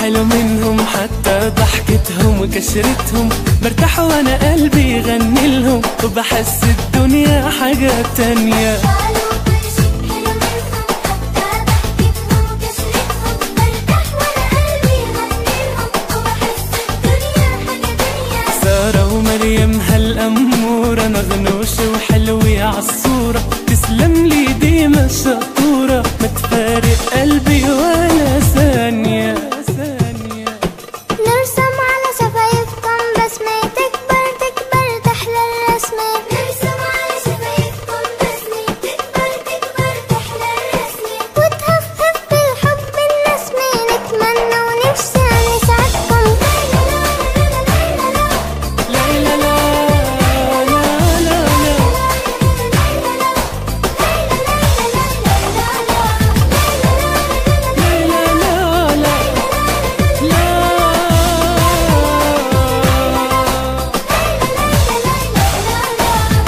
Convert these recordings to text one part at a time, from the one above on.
حلو منهم حتى ضحكتهم وكشرتهم، برتاح وانا قلبي يغني لهم وبحس الدنيا حاجة تانية. سارة ومريم هالأمورة نغنوشة وحلوة عالصورة، تسلم لي ديما الشطورة ما تفارق قلبي ولا ثانية. نرسم على شفايفكم بسمة تكبر تكبر تحلى الرسمة، نرسم على شفايفكم بسمة تكبر تكبر تحلى الرسمة، وتهفهف بالحب النسمة نتمنى ونفسي نسعدكم.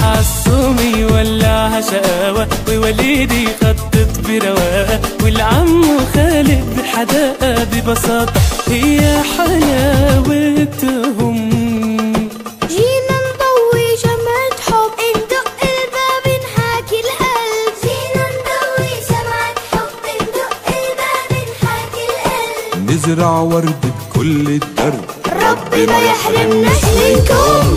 عالصومي ولعها شقاوة ووليدي خطط برواقة، والعم وخالد بحداقة ببساطة هي حلاوتهم. جينا نضوي شمعة حب ندق الباب نحاكي القلب، جينا نضوي شمعة حب ندق الباب نحاكي القلب، نزرع ورد بكل الدرب ربي ما يحرمناش منكم.